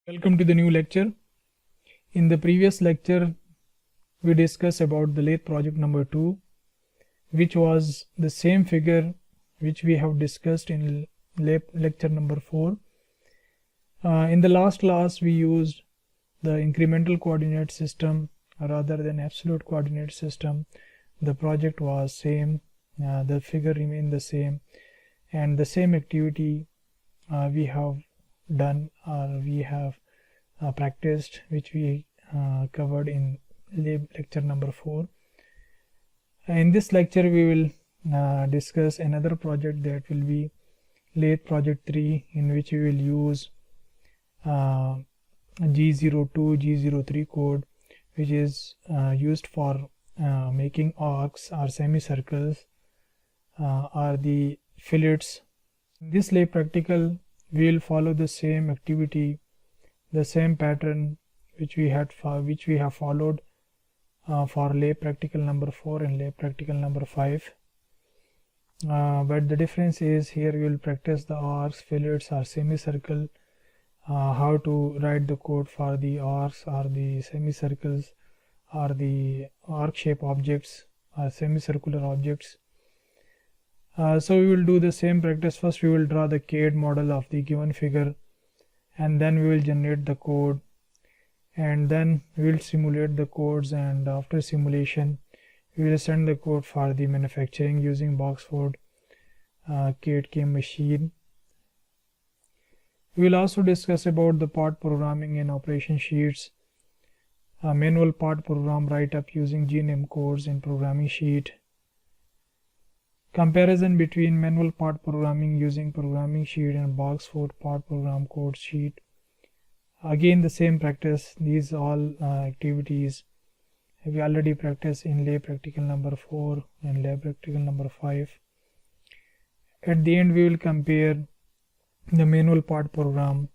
Welcome to the new lecture. In the previous lecture, we discussed about the lathe project number 2, which was the same figure which we have discussed in lecture number 4. In the last class, we used the incremental coordinate system rather than absolute coordinate system. The project was same, the figure remained the same, and the same activity we have done or we have practiced, which we covered in lecture number 4. In this lecture we will discuss another project that will be lathe project 3, in which we will use G02 G03 code, which is used for making arcs or semicircles or the fillets. In this lathe practical we will follow the same activity, the same pattern which we have followed for lathe practical number 4 and lathe practical number 5. But the difference is here we will practice the arcs, fillets or semicircle, how to write the code for the arcs or the semicircles or the arc shape objects or semicircular objects. So we will do the same practice. First we will draw the CAD model of the given figure, and then we will generate the code, and then we will simulate the codes, and after simulation we will send the code for the manufacturing using Boxford CAD/CAM machine. We will also discuss about the part programming and operation sheets, manual part program write-up using G&M codes in programming sheet, comparison between manual part programming using programming sheet and Boxford part program code sheet. Again the same practice. These all activities we already practiced in lab practical number 4 and lab practical number 5. At the end we will compare the manual part program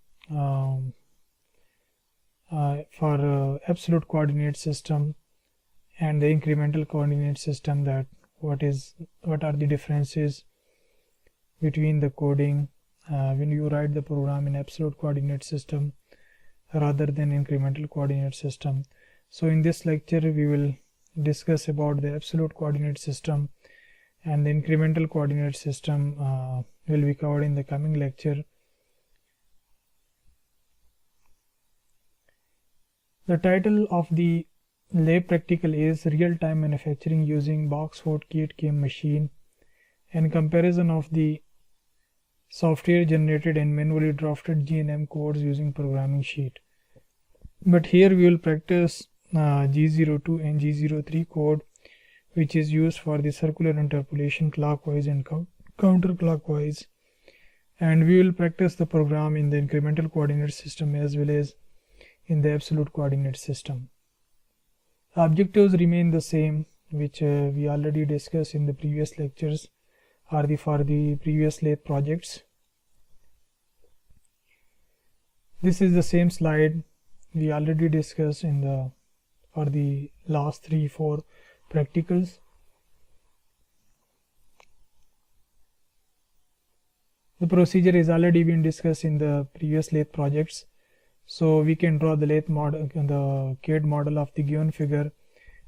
for absolute coordinate system and the incremental coordinate system, that what are the differences between the coding when you write the program in absolute coordinate system rather than incremental coordinate system. So in this lecture we will discuss about the absolute coordinate system, and the incremental coordinate system will be covered in the coming lecture. The title of the lab practical is Real-Time Manufacturing Using Boxford CAD/CAM Machine, and comparison of the software generated and manually drafted G&M codes using programming sheet. But here we will practice G02 and G03 code, which is used for the circular interpolation clockwise and counterclockwise, and we will practice the program in the incremental coordinate system as well as in the absolute coordinate system. Objectives remain the same, which we already discussed in the previous lectures or for the previous lathe projects. This is the same slide we already discussed in the last 3-4 practicals. The procedure has already been discussed in the previous lathe projects. So we can draw the lathe model, the CAD model of the given figure,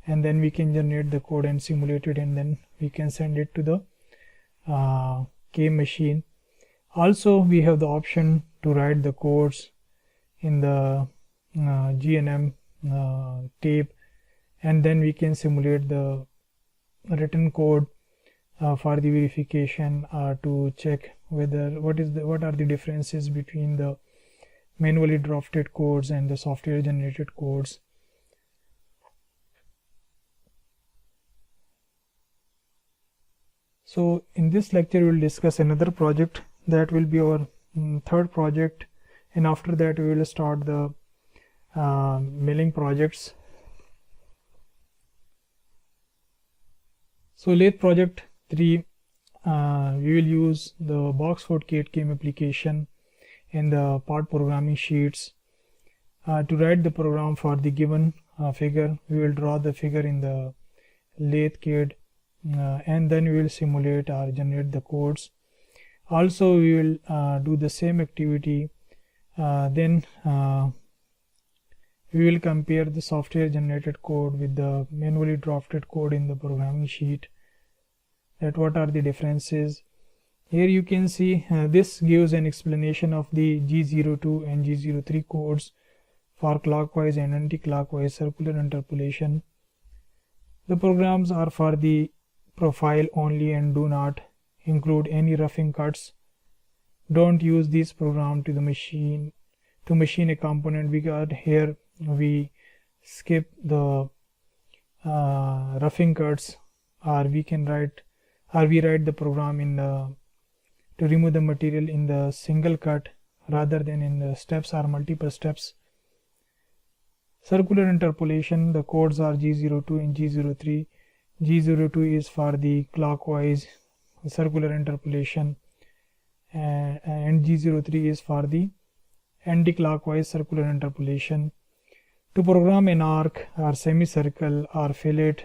and then we can generate the code and simulate it, and then we can send it to the CAM machine. Also we have the option to write the codes in the G&M tape, and then we can simulate the written code for the verification to check whether what are the differences between the manually drafted codes and the software generated codes. So in this lecture we will discuss another project that will be our third project, and after that we will start the milling projects. So lathe project 3, we will use the Boxford CAD/CAM application in the part programming sheets to write the program for the given figure. We will draw the figure in the lathe CAD and then we will simulate or generate the codes. Also we will do the same activity Then we will compare the software generated code with the manually drafted code in the programming sheet, that what are the differences. Here you can see this gives an explanation of the G02 and G03 codes for clockwise and anti-clockwise circular interpolation. The programs are for the profile only and do not include any roughing cuts. Don't use this program to machine a component, because here we skip the roughing cuts, or we write the program in the to remove the material in the single cut rather than in the steps or multiple steps. Circular interpolation, the codes are G02 and G03. G02 is for the clockwise circular interpolation and G03 is for the anti-clockwise circular interpolation. To program an arc or semicircle or fillet,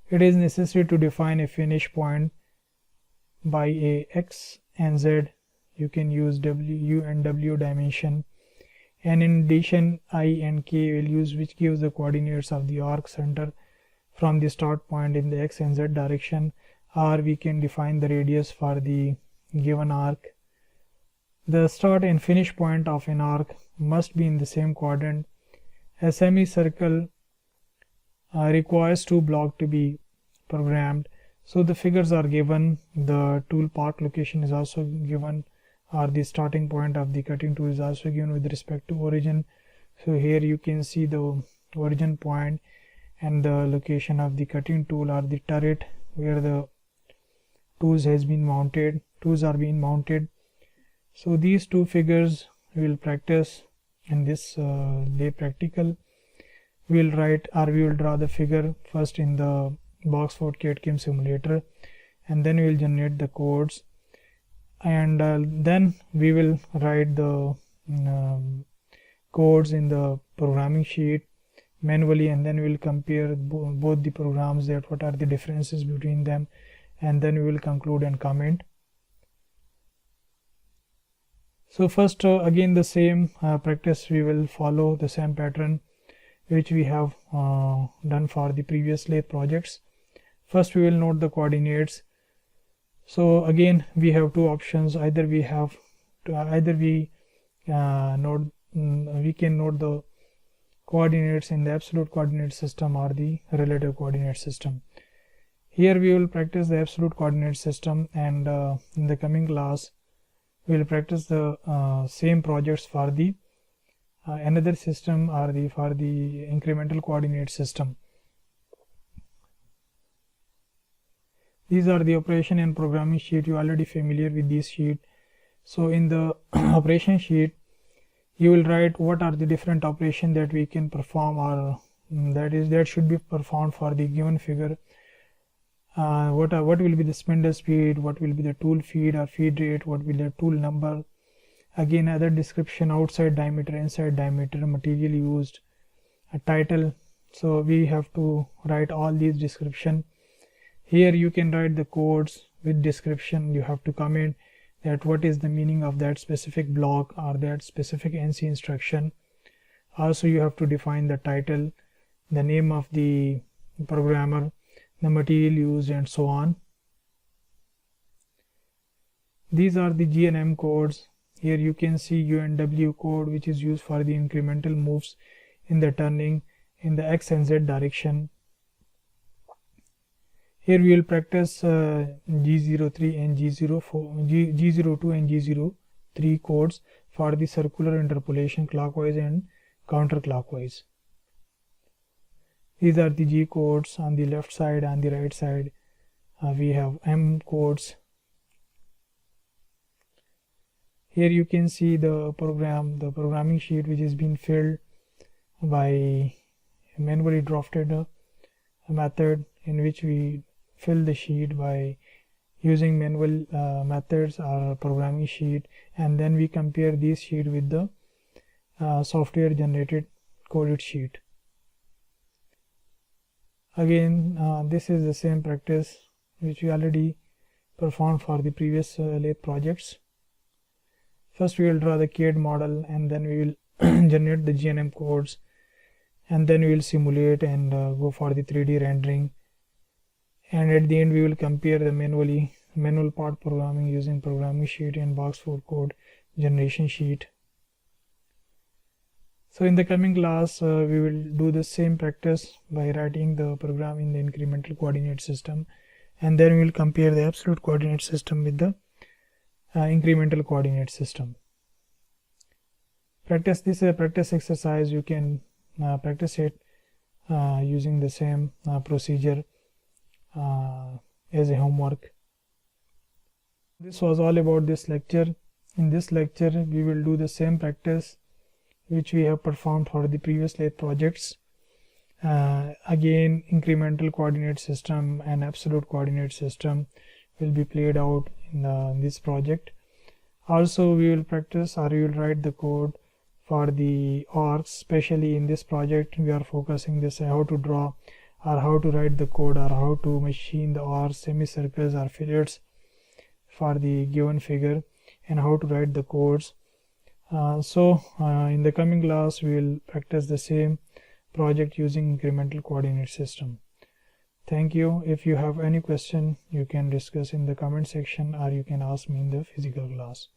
it is necessary to define a finish point by a x and z. You can use u and w dimension, and in addition I and k values, which gives the coordinates of the arc center from the start point in the x and z direction, or we can define the radius for the given arc. The start and finish point of an arc must be in the same quadrant. A semicircle requires two blocks to be programmed. So the figures are given, the tool park location is also given, or the starting point of the cutting tool is also given with respect to origin. So here you can see the origin point and the location of the cutting tool, or the turret where the tools are being mounted. So these two figures we will practice in this day practical. We will draw the figure first in the Boxford CAD/CAM simulator, and then we will generate the codes, and then we will write the codes in the programming sheet manually, and then we will compare both the programs, that what are the differences between them, and then we will conclude and comment. So first again the same practice, we will follow the same pattern which we have done for the previous lathe projects. First we will note the coordinates. So again we have two options, either we can note the coordinates in the absolute coordinate system or the relative coordinate system. Here we will practice the absolute coordinate system, and in the coming class we will practice the same projects for the another system, or for the incremental coordinate system. These are the operation and programming sheet. You are already familiar with this sheet. So in the operation sheet you will write what are the different operations that we can perform, or that should be performed for the given figure. What will be the spindle speed, what will be the tool feed or feed rate, what will be the tool number, again other description, outside diameter, inside diameter, material used, a title. So we have to write all these description. Here you can write the codes with description. You have to comment that what is the meaning of that specific block or that specific NC instruction. Also you have to define the title, the name of the programmer, the material used, and so on. These are the G and M codes. Here you can see U and W code, which is used for the incremental moves in the turning in the X and Z direction. Here we will practice G03 and G02 and G03 codes for the circular interpolation clockwise and counterclockwise. These are the G codes on the left side. On the right side we have M codes. Here you can see the programming sheet, which has been filled by a manually drafted method, in which we fill the sheet by using manual methods or programming sheet, and then we compare this sheet with the software generated coded sheet. Again this is the same practice which we already performed for the previous lathe projects. First we will draw the CAD model, and then we will generate the GNM codes, and then we will simulate and go for the 3D rendering, and at the end we will compare the manual part programming using programming sheet and box4 code generation sheet. So in the coming class we will do the same practice by writing the program in the incremental coordinate system, and then we will compare the absolute coordinate system with the incremental coordinate system. Practice this practice exercise. You can practice it using the same procedure as a homework. This was all about this lecture. In this lecture we will do the same practice which we have performed for the previous lathe projects. Again, incremental coordinate system and absolute coordinate system will be played out in this project. Also we will practice, or we will write the code for the arcs. Especially in this project we are focusing this how to draw or how to write the code or how to machine the arcs, semicircles or fillets for the given figure, and how to write the codes. In the coming class we will practice the same project using incremental coordinate system. Thank you. If you have any question, you can discuss in the comment section, or you can ask me in the physical class.